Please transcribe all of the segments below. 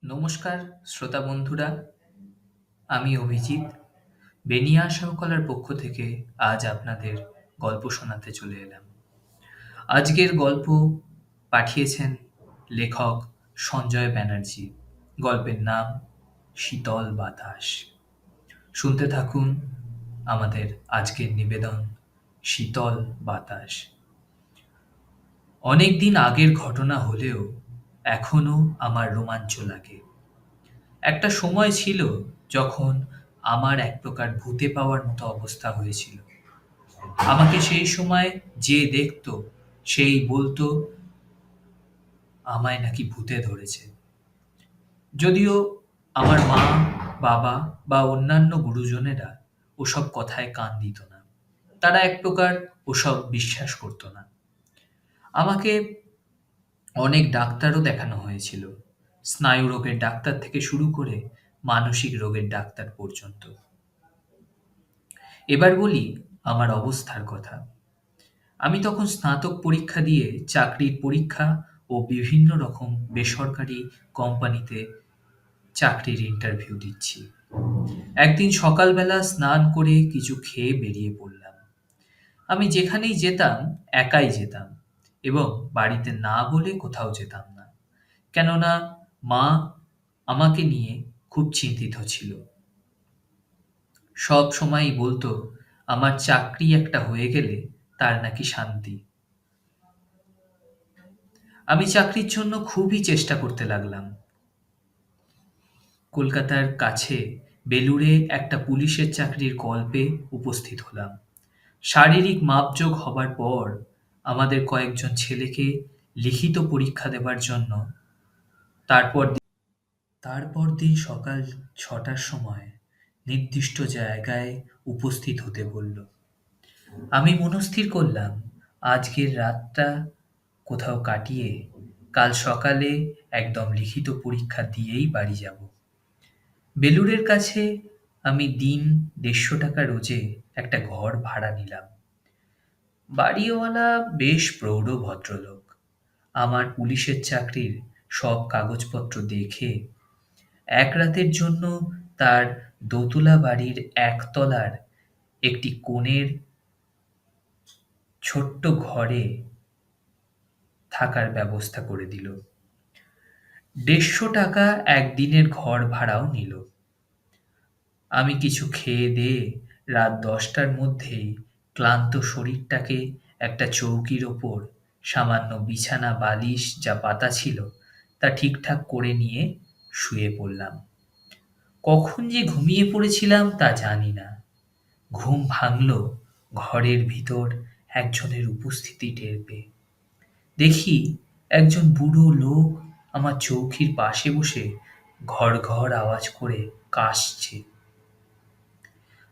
নমস্কার শ্রোতা বন্ধুরা, আমি অভিজিৎ। বেনিয়া আশাকলার পক্ষ থেকে আজ আপনাদের গল্প শোনাতে চলে এলাম। আজকের গল্প পাঠিয়েছেন লেখক সঞ্জয় ব্যানার্জি। গল্পের নাম শীতল বাতাস। শুনতে থাকুন আমাদের আজকের নিবেদন শীতল বাতাস। অনেক দিন আগের ঘটনা হলেও এখনো আমার রোমাঞ্চ লাগে। একটা সময় ছিল যখন আমার এক প্রকার ভূতে পাওয়ার মতো অবস্থা হয়েছিল। আমাকে সেই সময় যে দেখতো সেই বলতো আমায় নাকি ভূতে ধরেছে। যদিও আমার মা, বাবা বা অন্যান্য গুরুজনেরা ওসব কথায় কান দিত না। তারা এক প্রকার ওসব বিশ্বাস করতো না। আমাকে অনেক ডাক্তারও দেখানো হয়েছিল। স্নায়ু রোগের ডাক্তার থেকে শুরু করে মানসিক রোগের ডাক্তার পর্যন্ত। এবার বলি আমার অবস্থার কথা। আমি তখন স্নাতক পরীক্ষা দিয়ে চাকরির পরীক্ষা ও বিভিন্ন রকম বেসরকারি কোম্পানিতে চাকরির ইন্টারভিউ দিচ্ছি। একদিন সকালবেলা স্নান করে কিছু খেয়ে বেরিয়ে পড়লাম। আমি যেখানেই যেতাম একাই যেতাম এবং বাড়িতে না বলে কোথাও যেতাম না। কেননা মা আমাকে নিয়ে খুব চিন্তিত ছিল। সব সময়ই বলতো আমার চাকরি একটা হয়ে গেলে তার নাকি শান্তি। আমি চাকরির জন্য খুবই চেষ্টা করতে লাগলাম। কলকাতার কাছে বেলুড়ে একটা পুলিশের চাকরির কল পেয়ে উপস্থিত হলাম। শারীরিক মাপজোক হবার পর আমাদের কয়েকজন ছেলেকে লিখিত পরীক্ষা দেবার জন্য তারপর তারপর দিন সকাল ৬টার সময় নির্দিষ্ট জায়গায় উপস্থিত হতে বলল। আমি মনস্থির করলাম আজকের রাতটা কোথাও কাটিয়ে কাল সকালে একদম লিখিত পরীক্ষা দিয়েই বাড়ি যাব। বেলুড়ের কাছে আমি দিন ১৫০ টাকা রোজে একটা ঘর ভাড়া নিলাম। বাড়িওয়ালা বেশ প্রৌঢ় ভদ্রলোক। আমার পুলিশের চাকরির সব কাগজপত্র দেখে এক রাতের জন্য তার দোতলা বাড়ির একতলার একটি কোণের ছোট্ট ঘরে থাকার ব্যবস্থা করে দিল। ১৫০ টাকা একদিনের ঘর ভাড়াও নিল। আমি কিছু খেয়ে দেয়ে রাত ১০টার মধ্যেই ক্লান্ত শরীরটাকে একটা চৌকির ওপর সামান্য বিছানা বালিশ যা পাতা ছিল তা ঠিকঠাক করে নিয়ে শুয়ে পড়লাম। কখন যে ঘুমিয়ে পড়েছিলাম তা জানি না। ঘুম ভাঙল ঘরের ভিতর একজনের উপস্থিতি টের পেয়ে। দেখি একজন বুড়ো লোক আমার চৌকির পাশে বসে ঘড় ঘড় আওয়াজ করে কাশছে।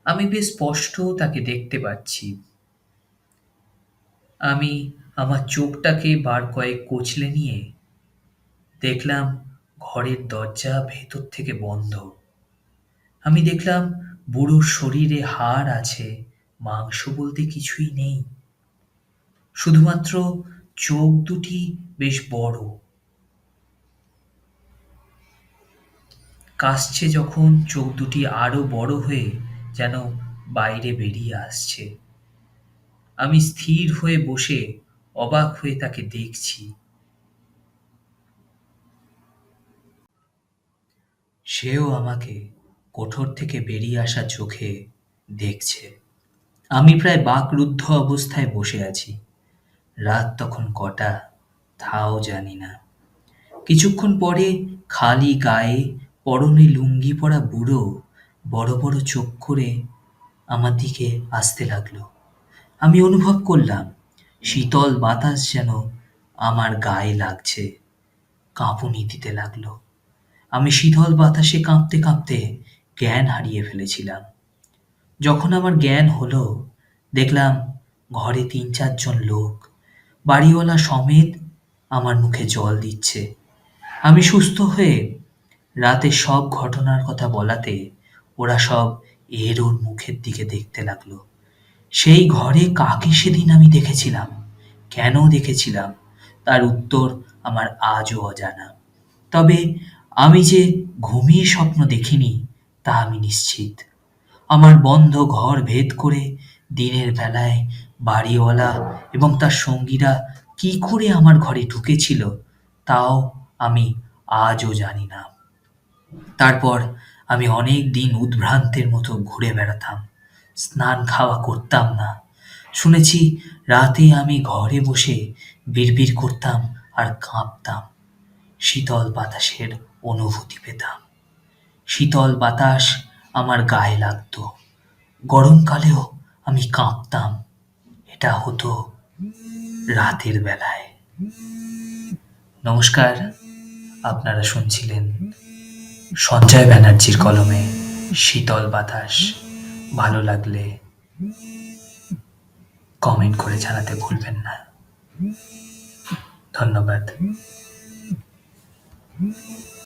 আমি বেশ স্পষ্ট তাকে দেখতে পাচ্ছি। আমি আমার চোখটাকে বার কয়েক কচলে নিয়ে দেখলাম ঘরের দরজা ভেতর থেকে বন্ধ। আমি দেখলাম বুড়োর শরীরে হাড় আছে, মাংস বলতে কিছুই নেই। শুধুমাত্র চোখ দুটি বেশ বড়। কাশছে যখন চোখ দুটি আরো বড় হয়ে যেন বাইরে বেরিয়ে আসছে। আমি স্থির হয়ে বসে অবাক হয়ে তাকে দেখছি। সেও আমাকে কোঠর থেকে বেরিয়ে আসা চোখে দেখছে। আমি প্রায় বাকরুদ্ধ অবস্থায় বসে আছি। রাত তখন কটা তাও জানি না। কিছুক্ষণ পরে খালি গায়ে পরনে লুঙ্গি পরা বুড়ো বড় বড় চোখ করে আমার দিকে আসতে লাগলো। আমি অনুভব করলাম শীতল বাতাস যেন আমার গায়ে লাগছে, কাঁপুনি দিতে লাগলো। আমি শীতল বাতাসে কাঁপতে কাঁপতে জ্ঞান হারিয়ে ফেলেছিলাম। যখন আমার জ্ঞান হলো দেখলাম ঘরে ৩-৪ জন লোক বাড়িওয়ালা সমেত আমার মুখে জল দিচ্ছে। আমি সুস্থ হয়ে রাতে সব ঘটনার কথা বলাতে ওরা সব এর ওর মুখের দিকে দেখতে লাগলো। সেই ঘরে কাকে সেদিন আমি দেখেছিলাম, কেন দেখেছিলাম তার উত্তর আমার আজও অজানা। তবে আমি যে ঘুমিয়ে স্বপ্ন দেখিনি তা আমি নিশ্চিত। আমার বন্ধ ঘর ভেদ করে দিনের বেলায় বাড়িওয়ালা এবং তার সঙ্গীরা কি করে আমার ঘরে ঢুকেছিল তাও আমি আজও জানি না। তারপর আমি অনেক দিন উদ্ভ্রান্তের মতো ঘুরে বেড়াতাম, স্নান খাওয়া করতাম না। শুনেছি রাতে আমি ঘরে বসে বিড়বিড় করতাম আর কাঁপতাম, শীতল বাতাসের অনুভূতি পেতাম। শীতল বাতাস আমার গায়ে লাগতো, গরমকালেও আমি কাঁপতাম। এটা হতো রাতের বেলায়। নমস্কার, আপনারা শুনছিলেন সঞ্জয় ব্যানার্জির কলমে শীতল বাতাস। ভালো লাগলে কমেন্ট করে জানাতে ভুলবেন না। ধন্যবাদ।